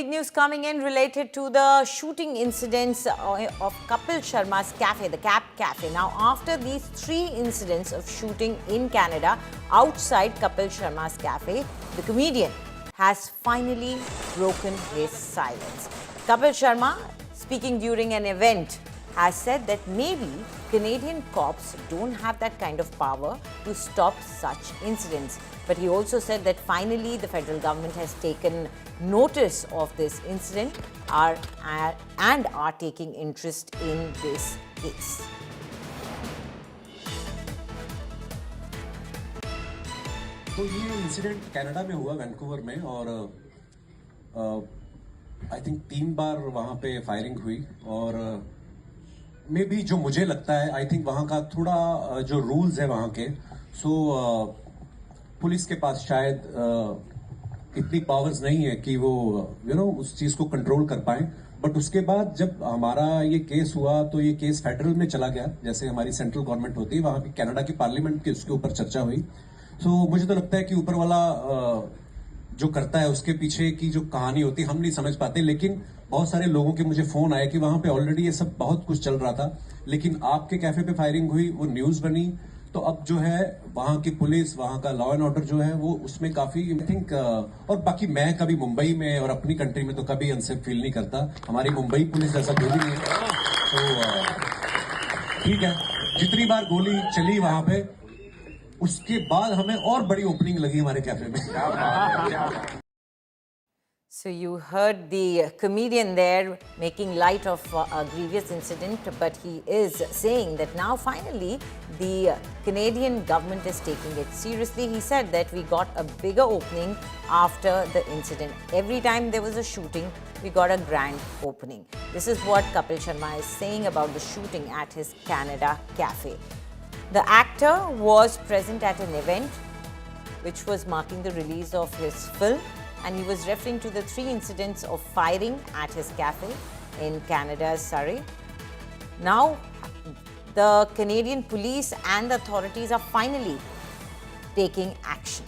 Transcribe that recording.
Big news coming in related to the shooting incidents of Kapil Sharma's cafe, the Cap Cafe. Now, after these 3 incidents of shooting in Canada outside Kapil Sharma's cafe, the comedian has finally broken his silence. Kapil Sharma, speaking during an event, has said that maybe Canadian cops don't have that kind of power to stop such incidents. But he also said that finally the federal government has taken notice of this incident and are taking interest in this case. तो ये incident Canada में हुआ, Vancouver में, और I think 3 बार वहाँ पे firing हुई। और मे भी जो मुझे लगता है, आई थिंक वहाँ का थोड़ा जो रूल्स है वहाँ के, पुलिस के पास शायद इतनी पावर्स नहीं है कि वो उस चीज को कंट्रोल कर पाए। बट उसके बाद जब हमारा ये केस हुआ तो ये केस फेडरल में चला गया, जैसे हमारी सेंट्रल गवर्नमेंट होती है, वहां पे कनाडा की पार्लियामेंट की उसके ऊपर चर्चा हुई। तो मुझे तो लगता है कि ऊपर वाला जो करता है उसके पीछे की जो कहानी होती है हम नहीं समझ पाते। लेकिन बहुत सारे लोगों के मुझे फोन आए कि वहां पे ऑलरेडी ये सब बहुत कुछ चल रहा था, लेकिन आपके कैफे पे फायरिंग हुई, वो न्यूज बनी। तो अब जो है वहां की पुलिस, वहां का लॉ एंड ऑर्डर जो है वो उसमें काफी आई थिंक। और बाकी मैं कभी मुंबई में और अपनी कंट्री में तो कभी अनसेफ फील नहीं करता। हमारी मुंबई पुलिस जैसा कोई नहीं है। तो ठीक है, जितनी बार गोली चली वहां पे, उसके बाद हमें और बड़ी ओपनिंग लगी हमारे कैफे में। So you heard the comedian there making light of a grievous incident, but he is saying that now finally the Canadian government is taking it seriously. He said that we got a bigger opening after the incident. Every time there was a shooting, we got a grand opening. This is what Kapil Sharma is saying about the shooting at his Canada cafe. The actor was present at an event which was marking the release of his film, and he was referring to the 3 incidents of firing at his cafe in Canada's Surrey. Now, the Canadian police and the authorities are finally taking action.